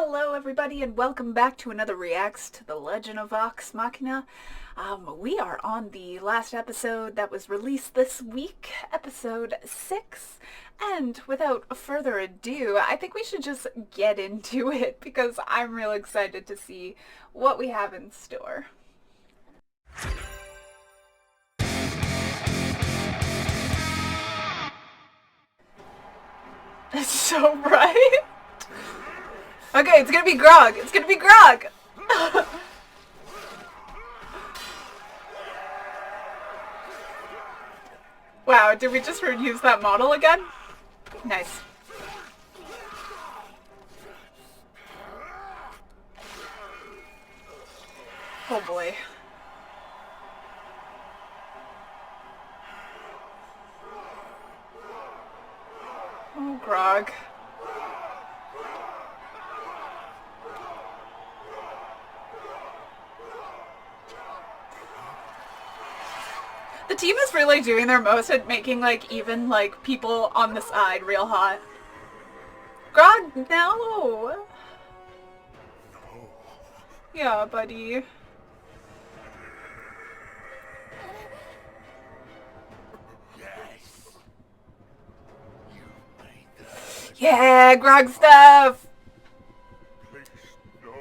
Hello everybody and welcome back to another Reacts to the Legend of Vox Machina. We are on the last episode that was released this week, episode 6, and without further ado, I think we should just get into it because I'm real excited to see what we have in store. It's so bright. Okay, it's gonna be Grog. It's gonna be Grog. Wow, did we just reuse that model again? Nice. Oh boy. Oh, Grog. The team is really doing their most at making, like, even, like, people on the side real hot. Grog, no! Yeah, buddy. Yeah, Grog stuff! Please, no.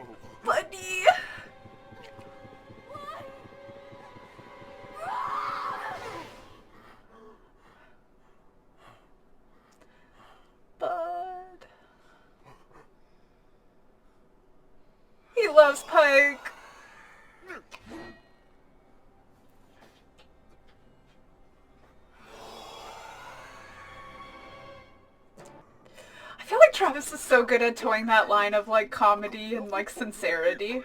Buddy! Bud. He loves Pike. I feel like Travis is so good at towing that line of like comedy and like sincerity. You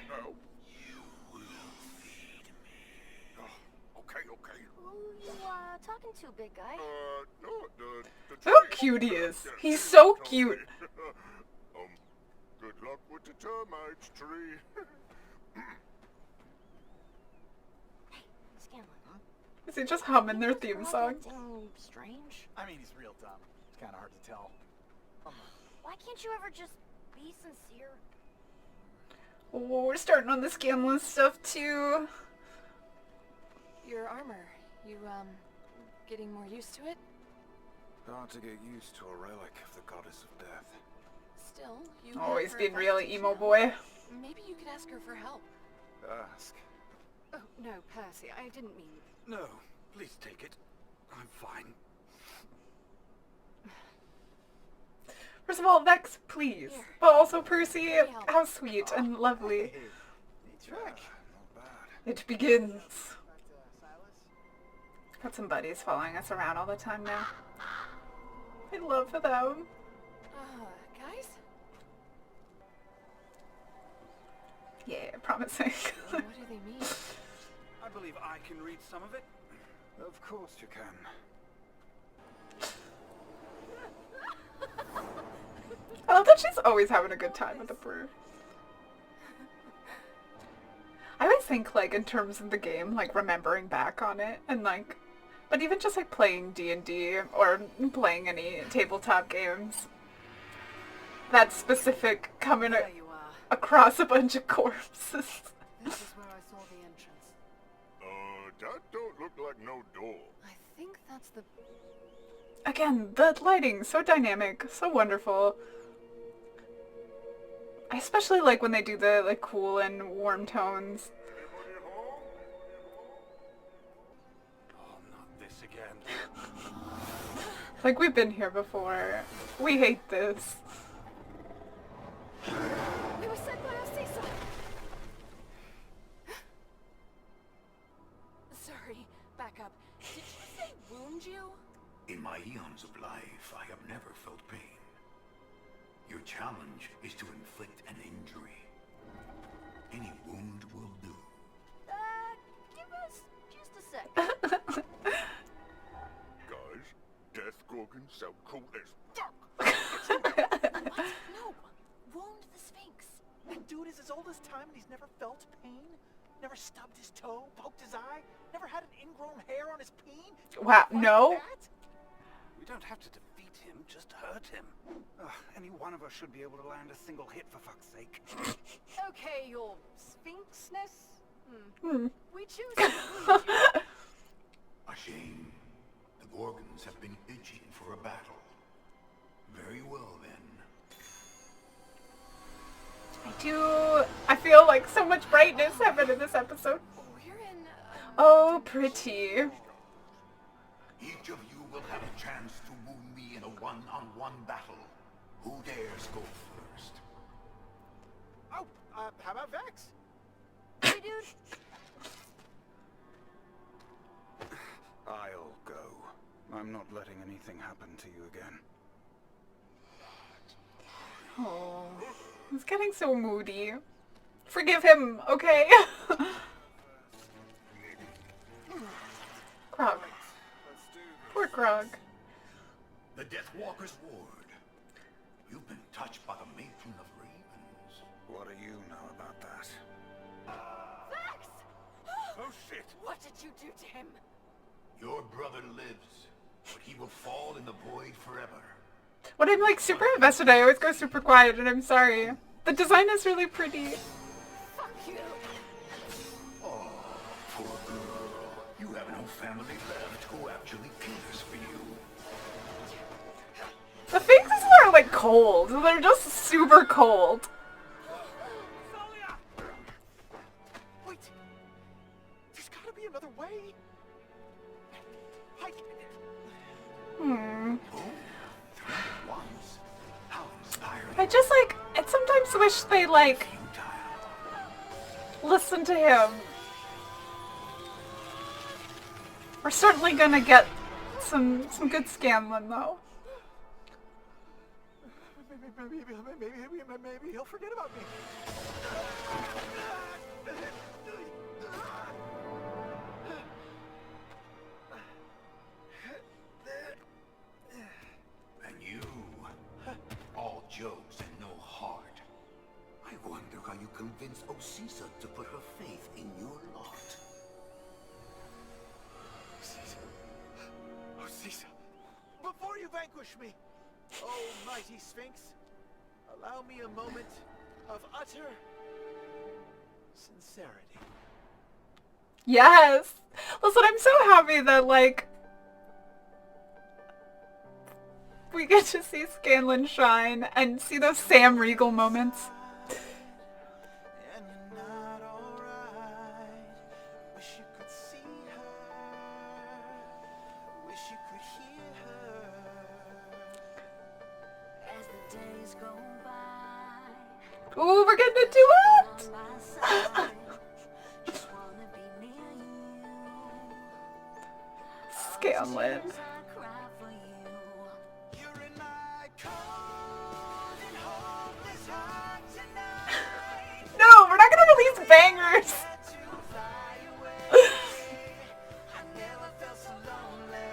will feed me. Okay. Who you talking to, big guy? No, the Look how cute he is. He's so cute. Good luck with the termites, tree. Hey, Scanlan. Is he just humming their theme song? Strange. I mean, he's real dumb. It's kind of hard to tell. Why can't you ever just be sincere? Oh, we're starting on the Scanlan stuff too. Your armor, you, getting more used to it? Hard to get used to a relic of the goddess of death. Still, you Oh, have he's her being back, really did you emo know? boy. Maybe you could ask her for help. Ask. Oh, no, Percy, I didn't mean... No, please take it. I'm fine. First of all, Vex, please. Here. But also Percy, help. how sweet and lovely. Hey, trick. Not bad. It begins. Got some buddies following us around all the time now. I love them. Guys? Yeah, promising. What do they mean? I believe I can read some of it. Of course you can. I love that she's always having a good time with the brew. I always think, like, in terms of the game, like, remembering back on it, and, like, but even just, like, playing D&D, or playing any tabletop games, that specific coming There you are. across a bunch of corpses. This is where I saw the entrance. That don't look like no door. I think that's the... Again, the lighting, so dynamic, so wonderful. I especially like when they do the, like, cool and warm tones. Anybody home? Oh, not this again. Like, we've been here before. We hate this. We were sent by Cecil. Sorry, back up. Did you say wound you? In my eons of life, I have never felt pain. Your challenge is to inflict an injury. Any wound will do. Give us just a sec. Guys, Death Gorgon sound cool as fuck. What? No. Wound the Sphinx. That dude is as old as time and he's never felt pain? Never stubbed his toe, poked his eye? Never had an ingrown hair on his peen? Wow, Like no? that? We don't have to defeat beat him, just hurt him. Ugh, any one of us should be able to land a single hit, for fuck's sake. Okay, your Sphinxness? We choose to believe you. A shame. The Gorgons have been itching for a battle. Very well, then. I feel like so much brightness happened in this episode. We're in... Oh, pretty. Each of you will have a chance to wound me in a one-on-one battle. Who dares go first? Oh, how about Vex? Hey, dude. I'll go. I'm not letting anything happen to you again. Oh, he's getting so moody. Forgive him, okay? Grog. Poor Grog. The Deathwalker's ward. You've been touched by the matron of ravens. What do you know about that? Vex! Oh shit! What did you do to him? Your brother lives, but he will fall in the void forever. When I'm like super invested, I always go super quiet, and I'm sorry. The design is really pretty. Fuck you! Oh, poor girl. You have no family left who actually cares for you. The Sphinxes are like cold. They're just super cold. Wait. There's gotta be another way. I... Three at once. How inspiring. I just like, I sometimes wish they like listen to him. We're certainly gonna get some good Scanlan though. Maybe he'll forget about me. And you, all jokes and no heart. I wonder how you convinced Osisa to put her faith in your lot. Osisa, before you vanquish me, oh mighty Sphinx, allow me a moment of utter sincerity. Yes! Listen, I'm so happy that like we get to see Scanlan shine and see those Sam Riegel moments. And you're not alright. Wish you could see her. Wish you could hear her. As the days go by, Ooh, we're getting into it! on my side, just wanna be near you. Scanlan. Tears I cry for you. You're in my cold and hopeless heart tonight. No, we're not gonna release bangers! To fly away. I never felt so lonely.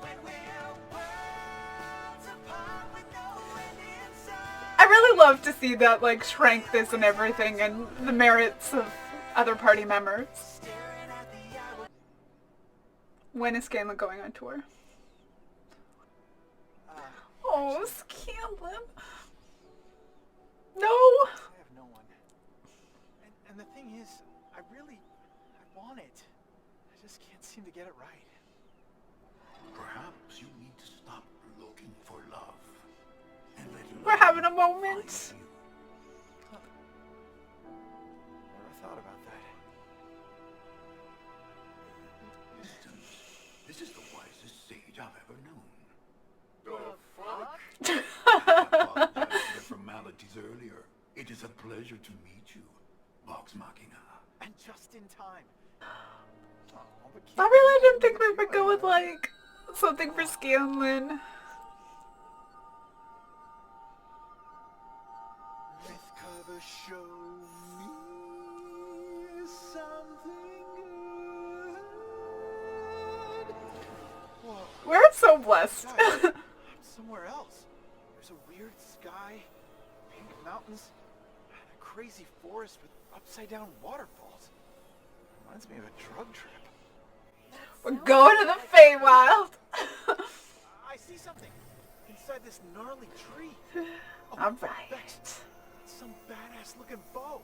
When we're worlds apart with no end in sight. I really love to see that like strength and everything and the merits of other party members. Staring at the hour. When is Scanlan going on tour? Oh, Scanlan. No! I have no one. And the thing is, I want it. I just can't seem to get it right. Perhaps you need to stop looking for love and let We're love having a find moment. you. Never thought about that. Listen, this is the wisest sage I've ever known. The fuck? I apologized for the formalities earlier. It is a pleasure to meet you, Vox Machina. And just in time. Oh, but I really didn't think we would go with like something for Scanlan. Myth cover show me something good. Whoa, We're so blessed. guys, I'm somewhere else. There's a weird sky, pink mountains, and a crazy forest with upside down waterfalls. Reminds me of a drug trip. We're going to the Feywild. see something inside this gnarly tree. Oh, All right. Vex, it's some badass looking bow.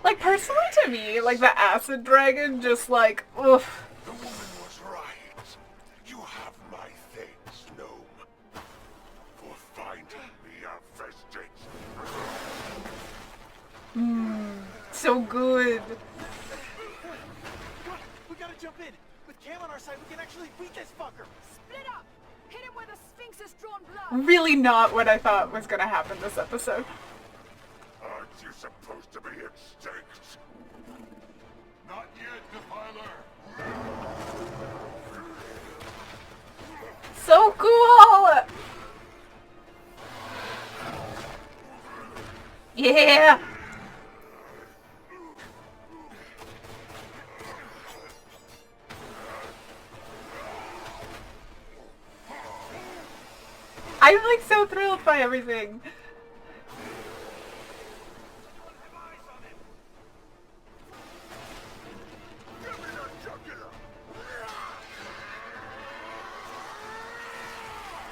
Like, personally to me, like, the acid dragon just, like, oof. The woman was right. You have my thanks, gnome, for finding me a vestige. So good. Come on, we gotta jump in. With Cam on our side, we can actually beat this fucker. Split up! Hit him where the Sphinx has drawn blood! Really not what I thought was gonna happen this episode. Aren't you supposed to be extinct? Not yet, Defiler. So cool! Yeah! I'm like so thrilled by everything.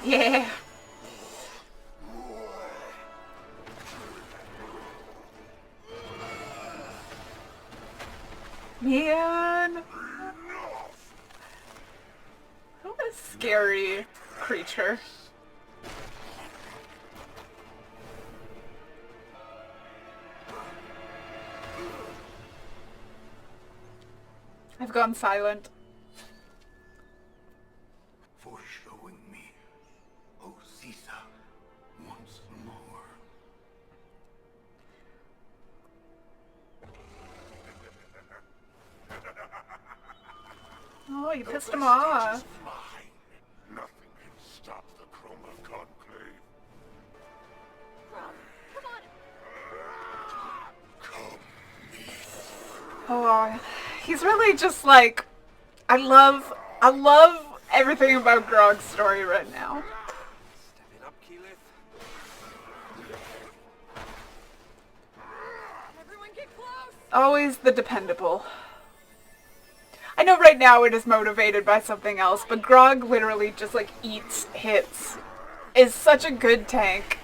Yeah. Man. What a scary creature. I've gone silent. For showing me Osisa once more. Oh, you The pissed him vestige off. is mine. Nothing can stop the Chroma Conclave. Come on! Come meet. Oh, he's really just like, I love everything about Grog's story right now. Step it up, Keyleth. Everyone get close! Always the dependable. I know right now it is motivated by something else, but Grog literally just like eats hits. Is such a good tank.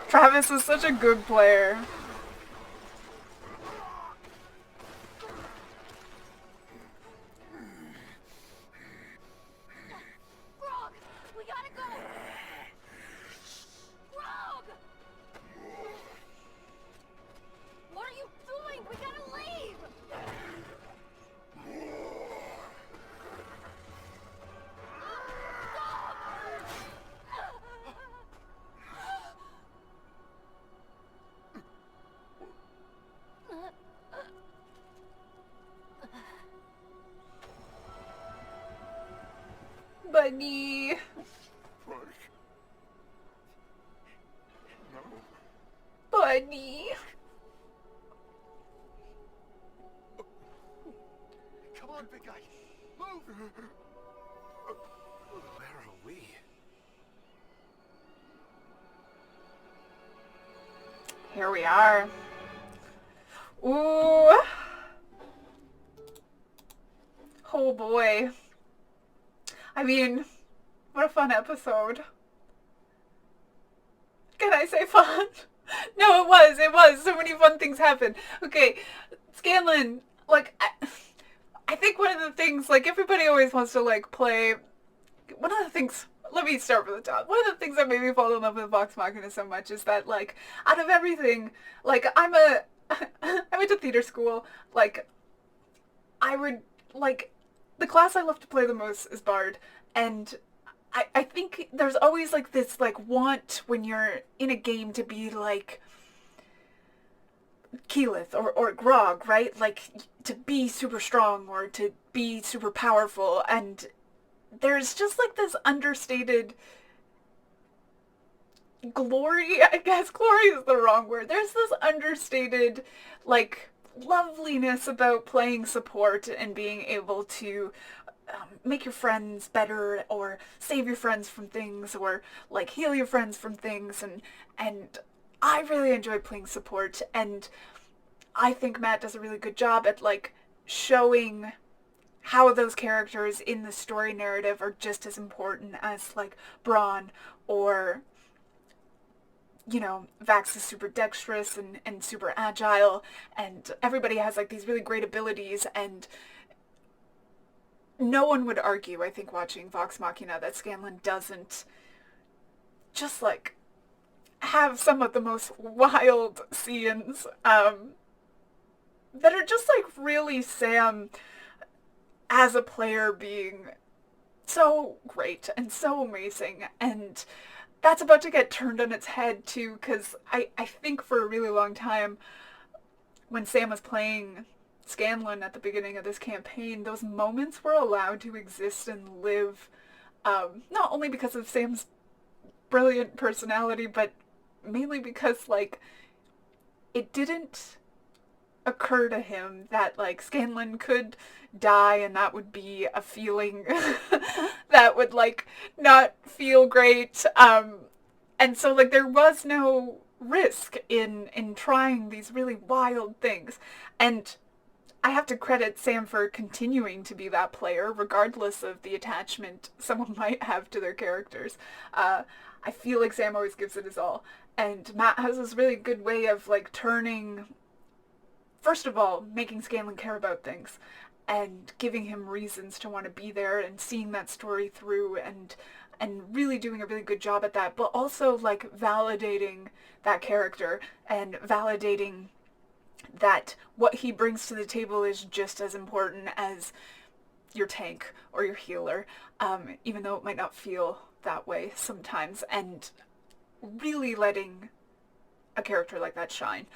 Travis is such a good player. Grog! We gotta go! Grog! What are you doing? We gotta leave! Buddy. Frank. No. Buddy. Come on, big guy. Move! Where are we? Here we are. Ooh. Oh boy. I mean, what a fun episode. Can I say fun? No, it was. So many fun things happened. Okay, Scanlan, like, I think one of the things, like, everybody always wants to, like, play, one of the things, let me start from the top. One of the things that made me fall in love with Vox Machina so much is that, like, out of everything, like, I went to theater school, like, I would, like, the class I love to play the most is Bard, and I think there's always, like, this, like, want when you're in a game to be, like, Keyleth or Grog, right? Like, to be super strong or to be super powerful, and there's just, like, this understated glory, I guess. Glory is the wrong word. There's this understated, like, loveliness about playing support and being able to make your friends better or save your friends from things or, like, heal your friends from things, and I really enjoy playing support, and I think Matt does a really good job at, like, showing how those characters in the story narrative are just as important as, like, Braun or, you know, Vax is super dexterous and super agile, and everybody has, like, these really great abilities, and no one would argue, I think, watching Vox Machina, that Scanlan doesn't just, like, have some of the most wild scenes, that are just, like, really Sam as a player being so great and so amazing, and that's about to get turned on its head, too, because I think for a really long time, when Sam was playing Scanlan at the beginning of this campaign, those moments were allowed to exist and live, not only because of Sam's brilliant personality, but mainly because, like, it didn't occur to him that, like, Scanlan could die and that would be a feeling that would, like, not feel great. And so, like, there was no risk in trying these really wild things. And I have to credit Sam for continuing to be that player, regardless of the attachment someone might have to their characters. I feel like Sam always gives it his all. And Matt has this really good way of, like, turning, first of all, making Scanlan care about things and giving him reasons to want to be there and seeing that story through and really doing a really good job at that, but also, like, validating that character and validating that what he brings to the table is just as important as your tank or your healer, even though it might not feel that way sometimes, and really letting a character like that shine.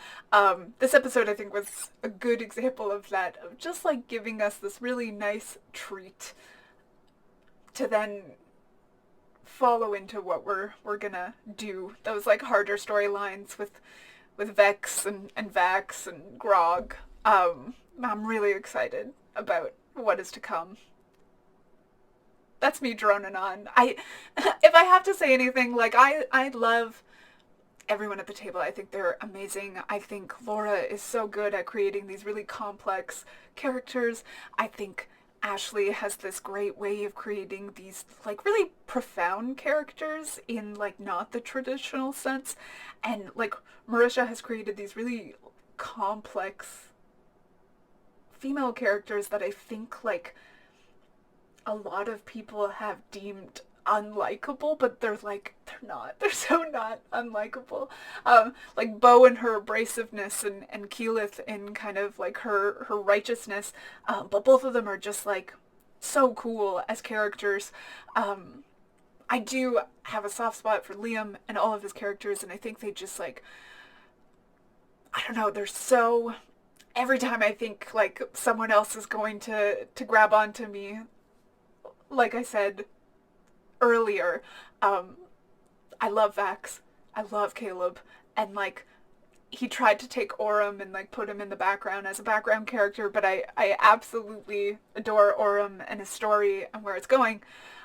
This episode, I think, was a good example of that, of just, like, giving us this really nice treat to then follow into what we're gonna do. Those, like, harder storylines with Vex and Vax and Grog. I'm really excited about what is to come. That's me droning on. If I have to say anything, like, I love everyone at the table. I think they're amazing. I think Laura is so good at creating these really complex characters. I think Ashley has this great way of creating these, like, really profound characters in, like, not the traditional sense. And, like, Marisha has created these really complex female characters that I think, like, a lot of people have deemed unlikable, but they're not. They're so not unlikable. Like Bo and her abrasiveness and Keyleth in kind of, like, her righteousness. But both of them are just, like, so cool as characters. I do have a soft spot for Liam and all of his characters, and I think they just, like, I don't know, they're so, every time I think, like, someone else is going to grab onto me, like I said earlier, I love Vax, I love Caleb, and, like, he tried to take Orem and, like, put him in the background as a background character, but I absolutely adore Orem and his story and where it's going.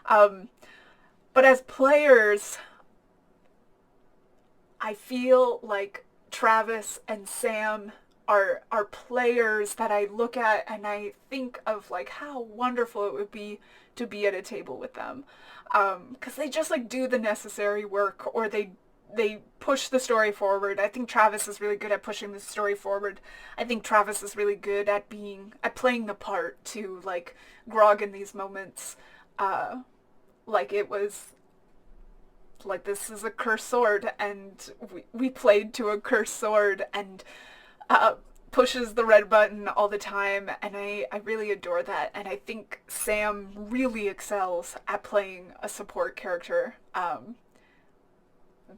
But as players, I feel like Travis and Sam are players that I look at and I think of, like, how wonderful it would be to be at a table with them. Because they just, like, do the necessary work, or they push the story forward. I think Travis is really good at pushing the story forward. I think Travis is really good at playing the part to, like, Grog in these moments. Like, it was, like, this is a cursed sword, and we played to a cursed sword, and pushes the red button all the time, and I really adore that. And I think Sam really excels at playing a support character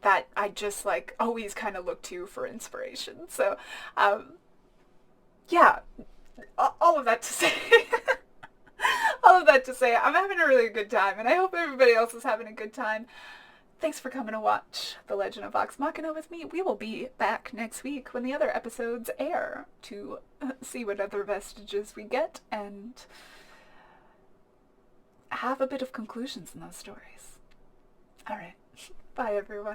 that I just, like, always kind of look to for inspiration. So, yeah, all of that to say, all of that to say, I'm having a really good time, and I hope everybody else is having a good time. Thanks for coming to watch The Legend of Vox Machina with me. We will be back next week when the other episodes air to see what other vestiges we get and have a bit of conclusions in those stories. Alright, bye everyone.